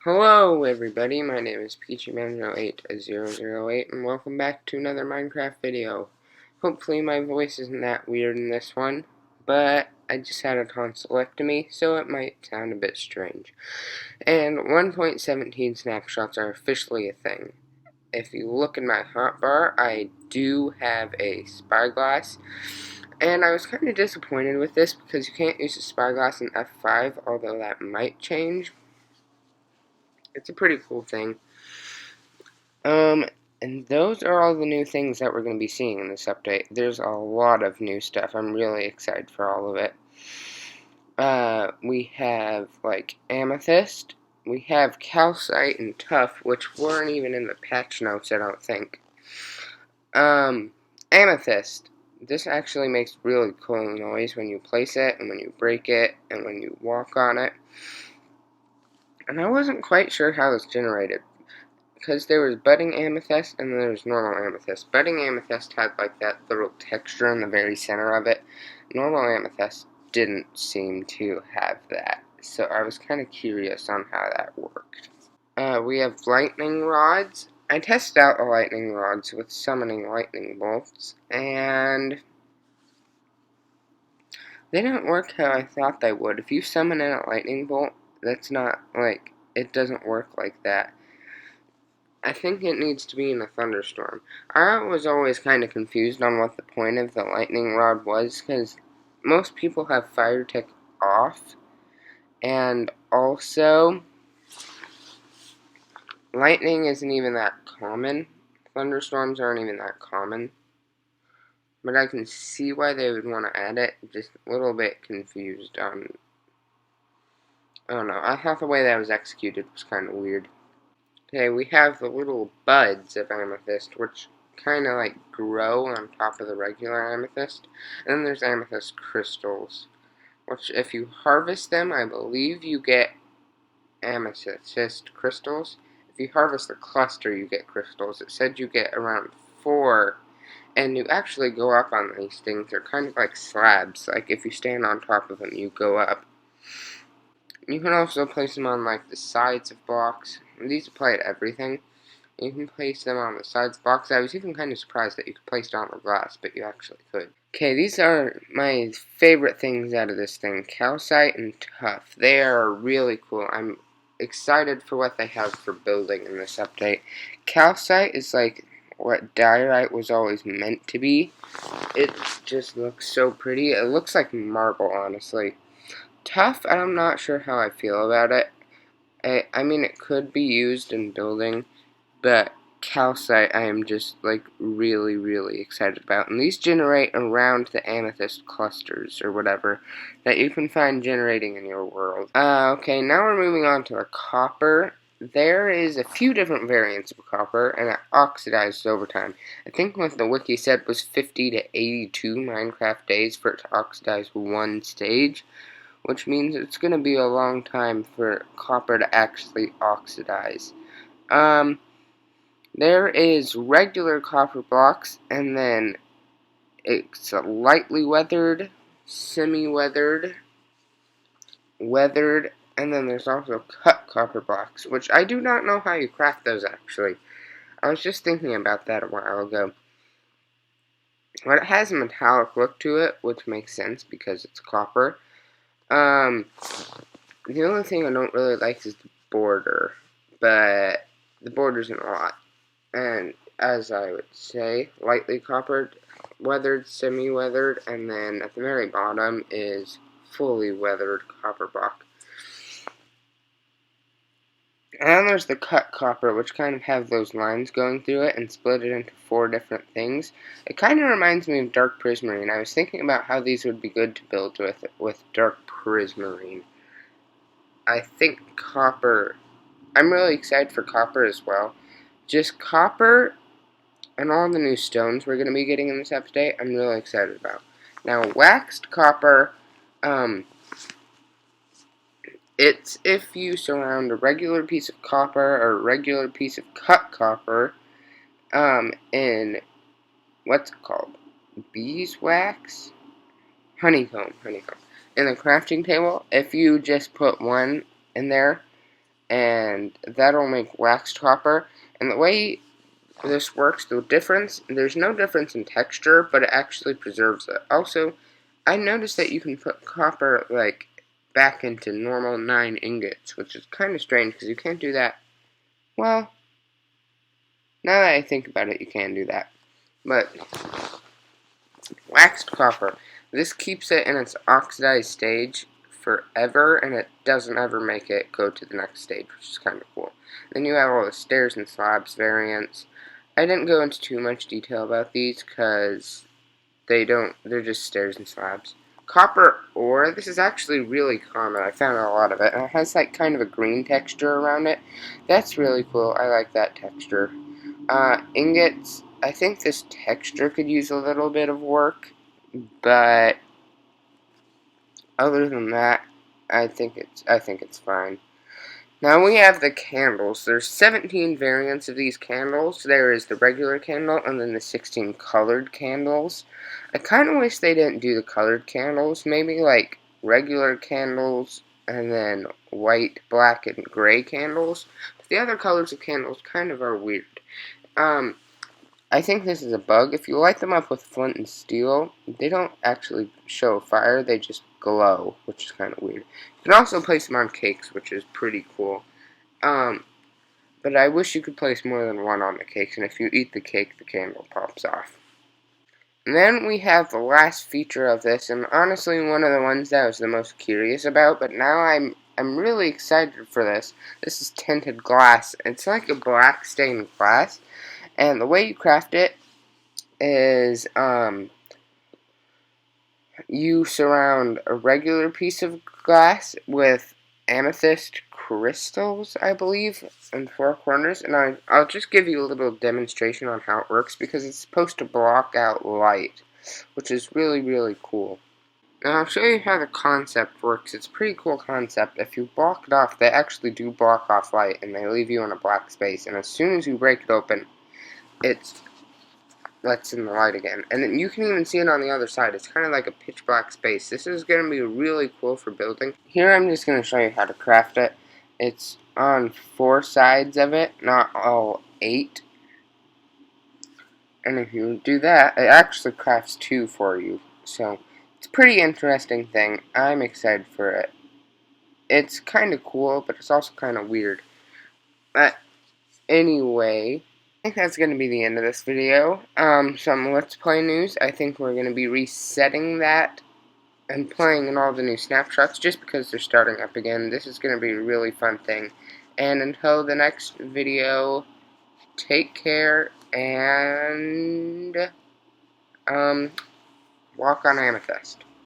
Hello everybody, my name is PeachyMan08008 and welcome back to another Minecraft video. Hopefully my voice isn't that weird in this one, but I just had a tonsillectomy, so it might sound a bit strange. And 1.17 snapshots are officially a thing. If you look in my hotbar, I do have a Spyglass, and I was kind of disappointed with this because you can't use a Spyglass in F5, although that might change. It's a pretty cool thing. And those are all the new things that we're going to be seeing in this update. There's a lot of new stuff. I'm really excited for all of it. We have, like, Amethyst. We have Calcite and Tough, which weren't even in the patch notes, I don't think. Amethyst. This actually makes really cool noise when you place it, and when you break it, and when you walk on it. And I wasn't quite sure how this generated, because there was budding amethyst and then there was normal amethyst. Budding amethyst had like that little texture in the very center of it. Normal amethyst didn't seem to have that, so I was kind of curious on how that worked. We have lightning rods. I tested out the lightning rods with summoning lightning bolts, and they didn't work how I thought they would. If you summon in a lightning bolt, that's not, like, it doesn't work like that. I think it needs to be in a thunderstorm. I was always kind of confused on what the point of the lightning rod was, because most people have fire tick off, and also, lightning isn't even that common. Thunderstorms aren't even that common. But I can see why they would want to add it, just a little bit confused on, I don't know, I thought the way that was executed was kind of weird. Okay, we have the little buds of amethyst, which kind of like grow on top of the regular amethyst. And then there's amethyst crystals, which if you harvest them, I believe you get amethyst crystals. If you harvest the cluster, you get crystals. It said you get around 4, and you actually go up on these things. They're kind of like slabs. Like if you stand on top of them, you go up. You can also place them on like the sides of blocks. These apply to everything. You can place them on the sides of blocks. I was even kind of surprised that you could place it on the glass, but you actually could. Okay, these are my favorite things out of this thing. Calcite and Tough. They are really cool. I'm excited for what they have for building in this update. Calcite is like what diorite was always meant to be. It just looks so pretty. It looks like marble, honestly. Tough, I'm not sure how I feel about it. I mean, it could be used in building, but calcite I am just, like, really, really excited about. And these generate around the amethyst clusters, or whatever, that you can find generating in your world. Okay, now we're moving on to the copper. There is a few different variants of copper, and it oxidizes over time. I think what the wiki said was 50 to 82 Minecraft days for it to oxidize one stage, which means it's going to be a long time for copper to actually oxidize. There is regular copper blocks, and then it's lightly weathered, semi-weathered, weathered, and then there's also cut copper blocks, which I do not know how you craft those, actually. I was just thinking about that a while ago. But it has a metallic look to it, which makes sense because it's copper. The only thing I don't really like is the border, but the border's in a lot. And as I would say, lightly coppered, weathered, semi-weathered, and then at the very bottom is fully weathered copper block. And then there's the cut copper, which kind of have those lines going through it and split it into 4 different things. It kind of reminds me of dark prismarine. I was thinking about how these would be good to build with dark prismarine. I think copper, I'm really excited for copper as well. Just copper and all the new stones we're going to be getting in this update, I'm really excited about. Now, waxed copper, it's if you surround a regular piece of copper or a regular piece of cut copper in, what's it called? Beeswax? Honeycomb. In the crafting table, if you just put one in there and that'll make waxed copper. And the way this works, there's no difference in texture, but it actually preserves it. Also, I noticed that you can put copper, like, back into normal 9 ingots, which is kind of strange, because you can't do that. Well, now that I think about it, you can do that. But, waxed copper, this keeps it in its oxidized stage forever, and it doesn't ever make it go to the next stage, which is kind of cool. Then you have all the stairs and slabs variants. I didn't go into too much detail about these, because they're just stairs and slabs. Copper ore, this is actually really common. I found a lot of it, and it has like kind of a green texture around it. That's really cool. I like that texture. Ingots, I think this texture could use a little bit of work, but other than that, I think it's fine. Now we have the candles. There's 17 variants of these candles. There is the regular candle and then the 16 colored candles. I kind of wish they didn't do the colored candles. Maybe like regular candles and then white, black, and gray candles. But the other colors of candles kind of are weird. I think this is a bug. If you light them up with flint and steel, they don't actually show fire, they just glow, which is kind of weird. You can also place them on cakes, which is pretty cool. But I wish you could place more than one on the cakes, and if you eat the cake, the candle pops off. And then we have the last feature of this, and honestly one of the ones that I was the most curious about, but now I'm really excited for this. This is tinted glass. It's like a black stained glass. And the way you craft it is, you surround a regular piece of glass with amethyst crystals, I believe, in 4 corners. And I'll just give you a little demonstration on how it works, because it's supposed to block out light, which is really, really cool. Now I'll show you how the concept works. It's a pretty cool concept. If you block it off, they actually do block off light, and they leave you in a black space. And as soon as you break it open, it lets in the light again. And then you can even see it on the other side. It's kind of like a pitch black space. This is going to be really cool for building. Here I'm just going to show you how to craft it. It's on 4 sides of it, not all 8. And if you do that, it actually crafts 2 for you. So it's a pretty interesting thing. I'm excited for it. It's kind of cool, but it's also kind of weird. But anyway, I think that's going to be the end of this video. Some Let's Play news. I think we're going to be resetting that and playing in all the new snapshots just because they're starting up again. This is going to be a really fun thing. And until the next video, take care and walk on Amethyst.